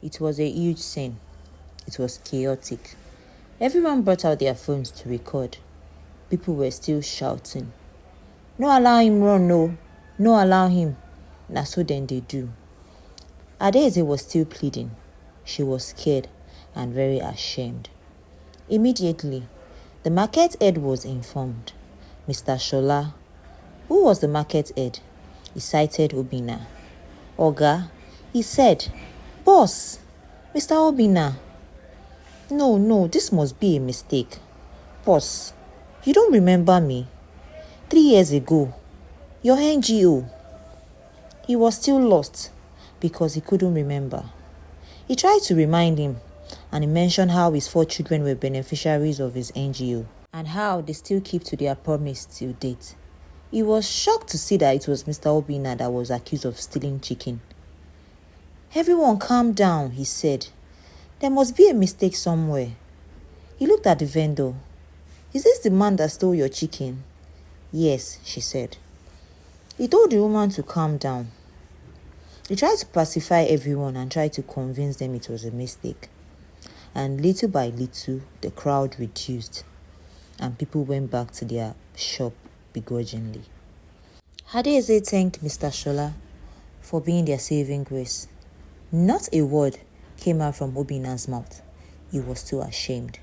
It was a huge scene. It was chaotic. Everyone brought out their phones to record. People were still shouting, "No allow him run, no. No allow him." Na so then they do. Adaeze was still pleading. She was scared and very ashamed. Immediately, the market head was informed. Mr. Shola, who was the market head, he cited Obinna. "Oga," he said, "Boss, Mr. Obinna. No, this must be a mistake. Boss, you don't remember me? 3 years ago, your NGO." He was still lost because he couldn't remember. He tried to remind him, and he mentioned how his 4 children were beneficiaries of his NGO and how they still keep to their promise till date. He was shocked to see that it was Mr. Obinna that was accused of stealing chicken. "Everyone calm down," he said. "There must be a mistake somewhere." He looked at the vendor. "Is this the man that stole your chicken?" "Yes," she said. He told the woman to calm down. He tried to pacify everyone and tried to convince them it was a mistake. And little by little, the crowd reduced and people went back to their shop begrudgingly. Adaeze thanked Mr. Shola for being their saving grace. Not a word came out from Obinna's mouth. He was too ashamed.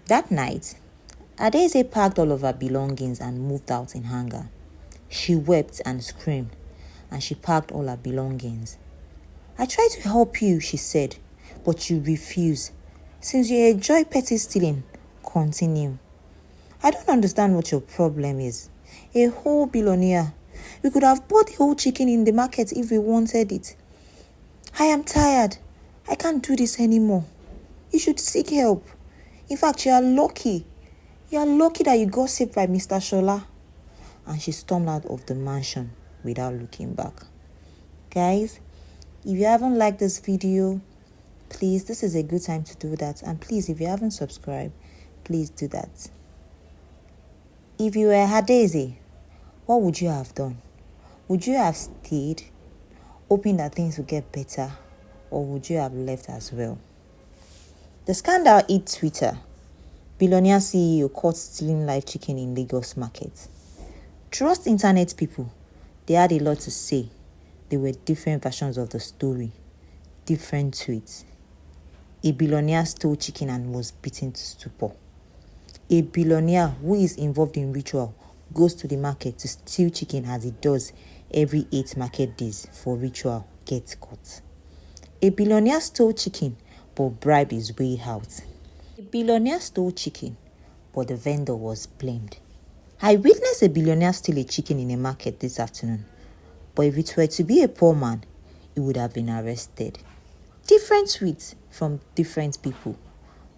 That night, Adaeze packed all of her belongings and moved out in anger. She wept and screamed, and she packed all her belongings. "I tried to help you," she said, "but you refuse. Since you enjoy petty stealing, continue. I don't understand what your problem is. A whole billionaire. We could have bought the whole chicken in the market if we wanted it. I am tired. I can't do this anymore. You should seek help. In fact, you are lucky. You are lucky that you got saved by Mr. Shola." And she stormed out of the mansion without looking back. Guys, if you haven't liked this video, please, this is a good time to do that. And please, if you haven't subscribed, please do that. If you were Adaeze, what would you have done? Would you have stayed, hoping that things would get better, or would you have left as well? The scandal hit Twitter. Billionaire CEO caught stealing live chicken in Lagos market. Trust internet people. They had a lot to say. There were different versions of the story, different tweets. A billionaire stole chicken and was beaten to stupor. A billionaire who is involved in ritual goes to the market to steal chicken as he does every 8 market days for ritual, gets caught. A billionaire stole chicken but bribed his way out. A billionaire stole chicken but the vendor was blamed. I witnessed a billionaire steal a chicken in a market this afternoon, but if it were to be a poor man, he would have been arrested. Different tweets from different people,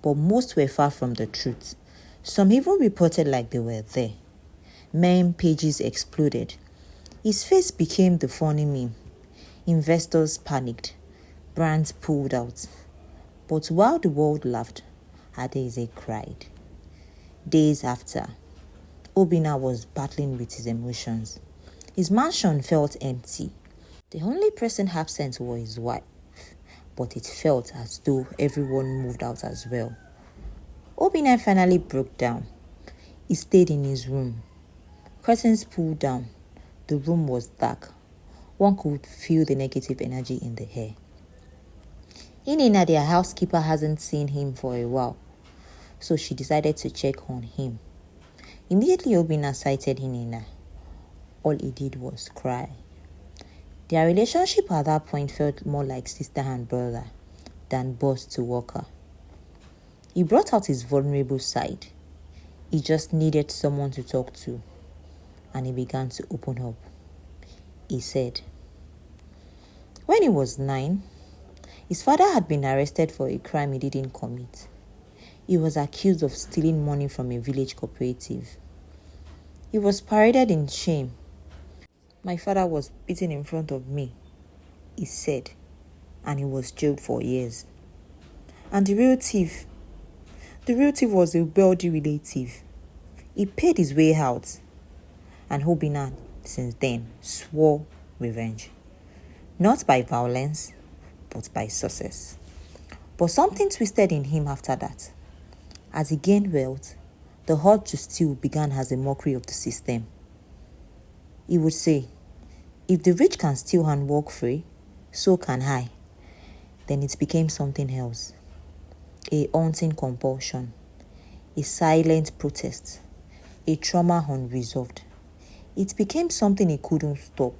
but most were far from the truth. Some even reported like they were there. Meme pages exploded. His face became the funny meme. Investors panicked. Brands pulled out. But while the world laughed, Adaeze cried. Days after, Obinna was battling with his emotions. His mansion felt empty. The only person absent was his wife, but it felt as though everyone moved out as well. Obinna finally broke down. He stayed in his room. Curtains pulled down. The room was dark. One could feel the negative energy in the air. Inina, their housekeeper, hasn't seen him for a while, so she decided to check on him. Immediately, Obinna sighted Inina. All he did was cry. Their relationship at that point felt more like sister and brother than boss to worker. He brought out his vulnerable side. He just needed someone to talk to, and he began to open up. He said, when he was 9, his father had been arrested for a crime he didn't commit. He was accused of stealing money from a village cooperative. He was paraded in shame. My father was beaten in front of me, he said, and he was jailed for years. And the real thief was a wealthy relative. He paid his way out, and Obinna since then swore revenge. Not by violence, but by success. But something twisted in him after that. As he gained wealth, the urge to steal began as a mockery of the system. He would say, if the rich can steal and walk free, so can I. Then it became something else. A haunting compulsion, a silent protest, a trauma unresolved. It became something he couldn't stop.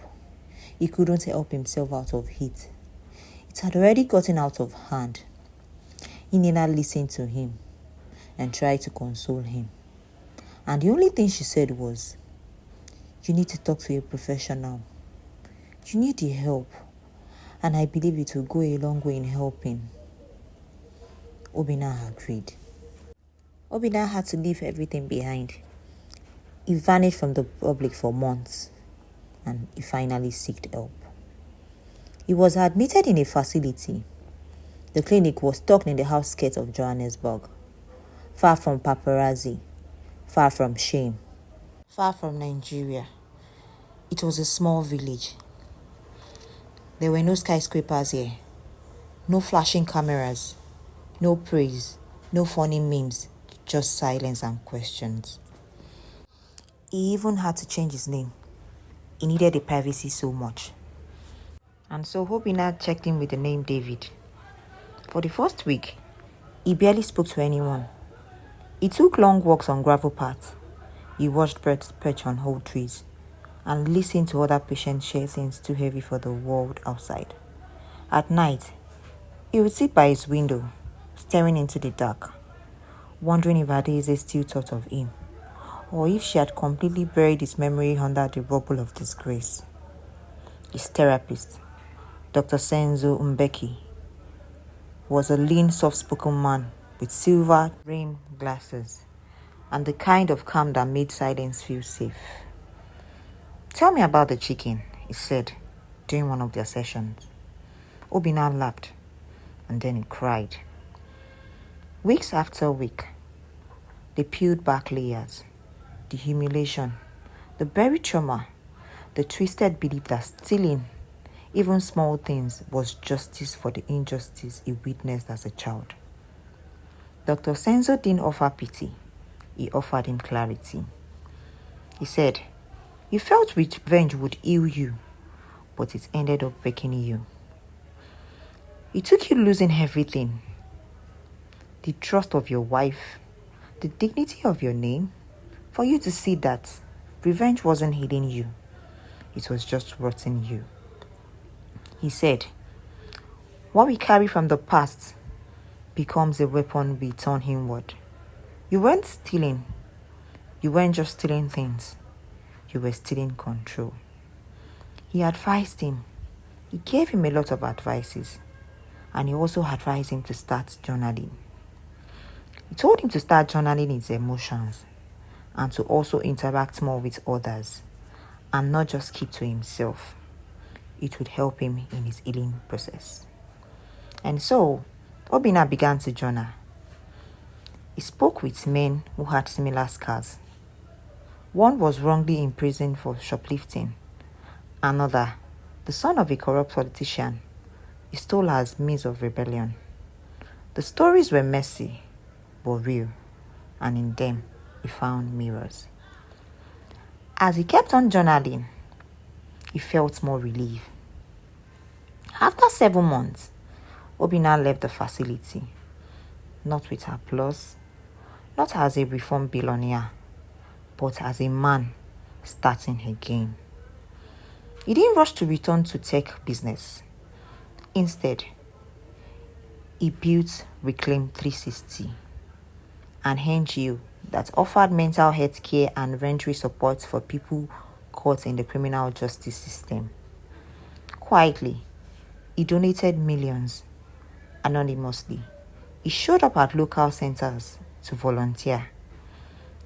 He couldn't help himself out of it. It had already gotten out of hand. Inina listened to him and tried to console him. And the only thing she said was, you need to talk to a professional. You need the help. And I believe it will go a long way in helping. Obinna agreed. Obinna had to leave everything behind. He vanished from the public for months and he finally sought help. He was admitted in a facility. The clinic was tucked in the outskirts of Johannesburg, far from paparazzi, far from shame, far from Nigeria. It was a small village. There were no skyscrapers here, no flashing cameras, no praise, no funny memes, just silence and questions. He even had to change his name. He needed the privacy so much. And so Obinna checked in with the name David. For the first week, he barely spoke to anyone. He took long walks on gravel paths. He watched birds perch on old trees and listened to other patients share things too heavy for the world outside. At night, he would sit by his window, staring into the dark, wondering if Adaeze still thought of him, or if she had completely buried his memory under the rubble of disgrace. His therapist, Dr. Senzo Mbeki, was a lean, soft-spoken man with silver-rimmed glasses and the kind of calm that made silence feel safe. Tell me about the chicken, he said during one of their sessions. Obinna laughed and then he cried. Weeks after week, they peeled back layers, the humiliation, the buried trauma, the twisted belief that stealing even small things was justice for the injustice he witnessed as a child. Dr. Senzo didn't offer pity, he offered him clarity. He said, you felt revenge would heal you, but it ended up breaking you. It took you losing everything. The trust of your wife, the dignity of your name, for you to see that revenge wasn't healing you. It was just rotting you. He said, what we carry from the past becomes a weapon we turn inward. You weren't stealing. You weren't just stealing things. You were stealing control. He advised him. He gave him a lot of advices. And he also advised him to start journaling. He told him to start journaling his emotions and to also interact more with others and not just keep to himself. It would help him in his healing process. And so, Obinna began to journal. He spoke with men who had similar scars. One was wrongly imprisoned for shoplifting. Another, the son of a corrupt politician, he stole as means of rebellion. The stories were messy, but real, and in them, he found mirrors. As he kept on journaling, he felt more relief. After 7 months, Obinna left the facility, not with applause, not as a reformed billionaire, but as a man starting again. He didn't rush to return to tech business. Instead, he built Reclaim 360, an NGO that offered mental health care and voluntary support for people caught in the criminal justice system. Quietly, he donated millions. Anonymously, he showed up at local centers to volunteer.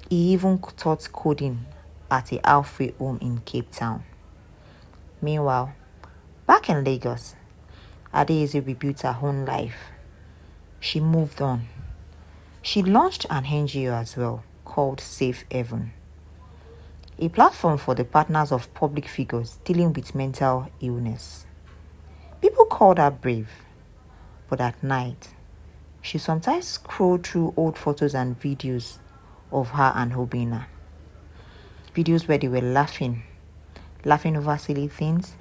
He even taught coding at a halfway home in Cape Town. Meanwhile, back in Lagos, Adaeze rebuilt her own life. She moved on. She launched an NGO as well called Safe Haven, a platform for the partners of public figures dealing with mental illness. People called her brave. But at night, she sometimes scrolled through old photos and videos of her and Obina. Videos where they were laughing over silly things,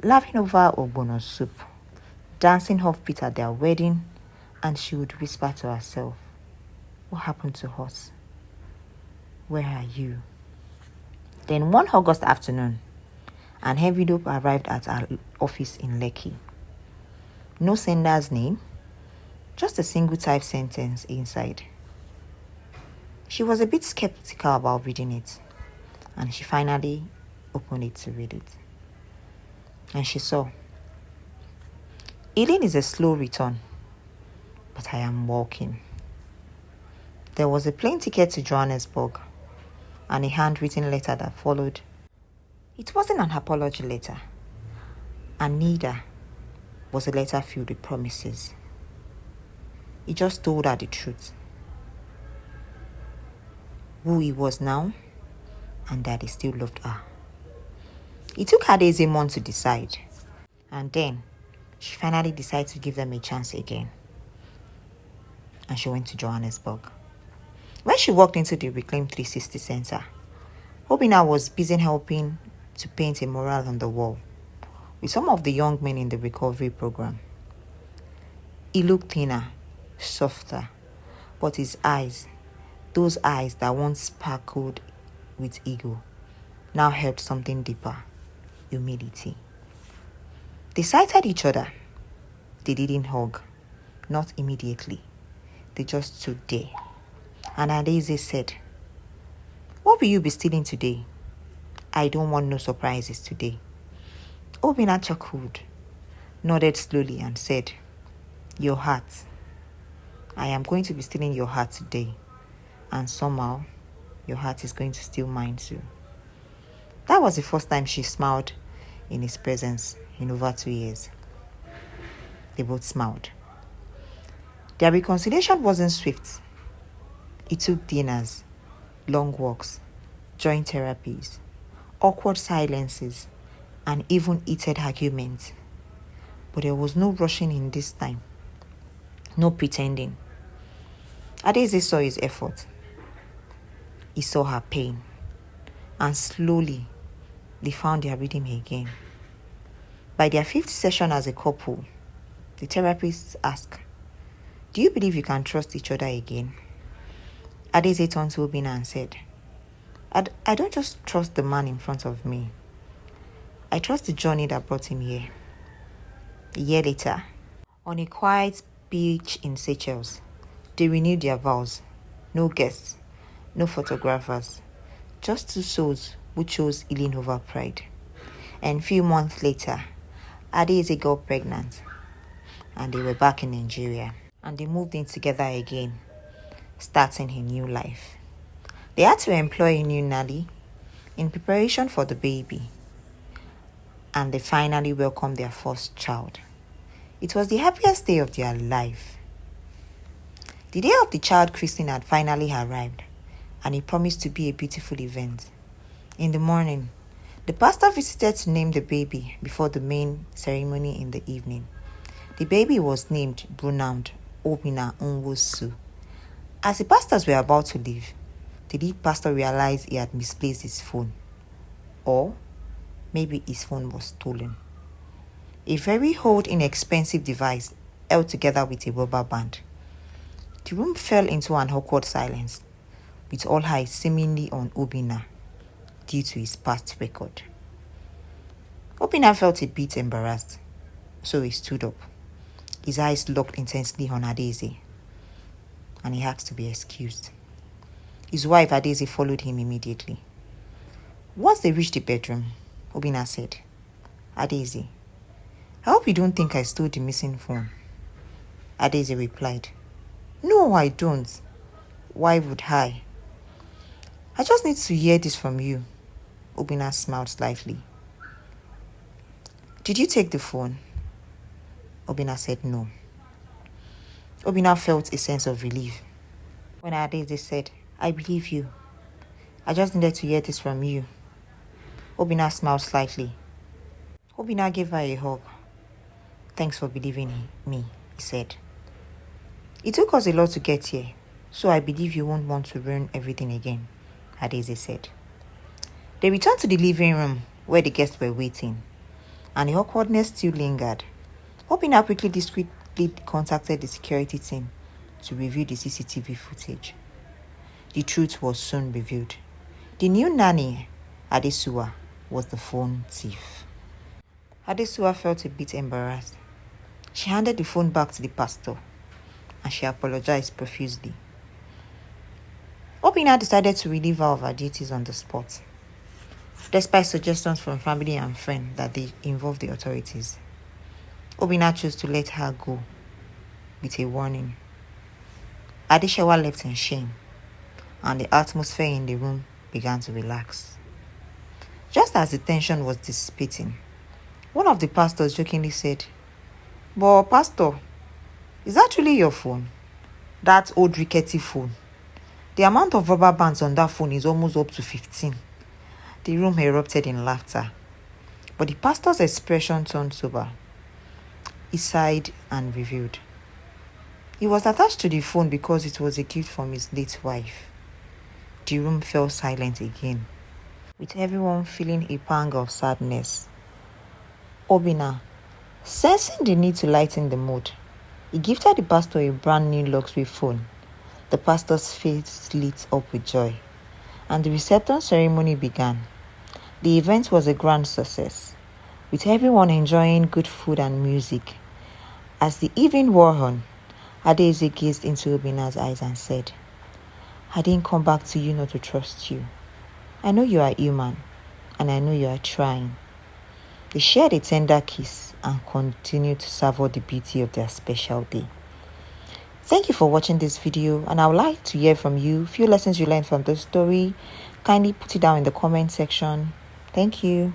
laughing over ogbono soup, dancing offbeat at their wedding, and she would whisper to herself, "What happened to us? Where are you?" Then one August afternoon, an envelope arrived at our office in Lekki. No sender's name, just a single typed sentence inside. She was a bit skeptical about reading it, and she finally opened it to read it. And she saw, "Healing is a slow return, but I am walking." There was a plane ticket to Johannesburg and a handwritten letter that followed. It wasn't an apology letter, and neither was a letter filled with promises. It just told her the truth. Who he was now, and that he still loved her. It took Adaeze a month to decide, and then she finally decided to give them a chance again. And she went to Johannesburg. When she walked into the Reclaim 360 Center, Obina was busy helping to paint a mural on the wall with some of the young men in the recovery program. He looked thinner, softer, but his eyes, those eyes that once sparkled with ego, now held something deeper, humility. They sighted each other. They didn't hug, not immediately. They just stood there. And Adaeze said, "What will you be stealing today? I don't want no surprises today." Obina chuckled, nodded slowly and said, "Your heart. I am going to be stealing your heart today. And somehow, your heart is going to steal mine too." That was the first time she smiled in his presence in over 2 years. They both smiled. Their reconciliation wasn't swift. It took dinners, long walks, joint therapies, awkward silences, and even heated arguments. But there was no rushing in this time. No pretending. Adaeze saw his effort. He saw her pain. And slowly, they found their rhythm again. By their 5th session as a couple, the therapist asked, "Do you believe you can trust each other again?" Adaeze turned to Obina and said, I don't just trust the man in front of me. I trust the journey that brought him here." A year later, on a quiet beach in Seychelles, they renewed their vows. No guests, no photographers, just two souls who chose healing over pride. And a few months later, Adaeze got pregnant, and they were back in Nigeria, and they moved in together again, starting a new life. They had to employ a new nanny in preparation for the baby, and they finally welcomed their first child. It was the happiest day of their life. The day of the child christening had finally arrived, and it promised to be a beautiful event. In the morning, the pastor visited to name the baby before the main ceremony in the evening. The baby was named Brunand Obina Nwosu. As the pastors were about to leave, the lead pastor realized he had misplaced his phone. Or maybe his phone was stolen. A very old, inexpensive device held together with a rubber band. The room fell into an awkward silence, with all eyes seemingly on Obina, due to his past record. Obina felt a bit embarrassed, so he stood up. His eyes locked intensely on Adaeze, and he asked to be excused. His wife Adaeze followed him immediately. Once they reached the bedroom, Obina said, "Adaeze, I hope you don't think I stole the missing phone." Adaeze replied, "No, I don't. Why would I? I just need to hear this from you." Obina smiled slightly. "Did you take the phone?" Obina said no. Obina felt a sense of relief when Adaeze said, "I believe you. I just needed to hear this from you." Obina smiled slightly. Obina gave her a hug. "Thanks for believing in me, he said. It took us a lot to get here, so I believe you won't want to ruin everything again, Adaeze said. They returned to the living room where the guests were waiting, and the awkwardness still lingered. Obinna quickly discreetly contacted the security team to review the CCTV footage. The truth was soon revealed. The new nanny, Adesuwa, was the phone thief. Adesuwa felt a bit embarrassed. She handed the phone back to the pastor, and she apologized profusely. Obinna decided to relieve her of her duties on the spot, despite suggestions from family and friends that they involve the authorities. Obinna chose to let her go with a warning. Adeshawa left in shame, and the atmosphere in the room began to relax. Just as the tension was dissipating, one of the pastors jokingly said, "But pastor, is that really your phone? That old rickety phone? The amount of rubber bands on that phone is almost up to 15. The room erupted in laughter, but the pastor's expression turned sober. He sighed and revealed. He was attached to the phone because it was a gift from his late wife. The room fell silent again, with everyone feeling a pang of sadness. Obinna, sensing the need to lighten the mood, he gifted the pastor a brand new luxury phone. The pastor's face lit up with joy, and the reception ceremony began. The event was a grand success, with everyone enjoying good food and music. As the evening wore on, Adaeze gazed into Obinna's eyes and said, "I didn't come back to you not to trust you. I know you are human, and I know you are trying." They shared a tender kiss and continued to savor the beauty of their special day. Thank you for watching this video, and I would like to hear from you. Few lessons you learned from the story. Kindly put it down in the comment section. Thank you.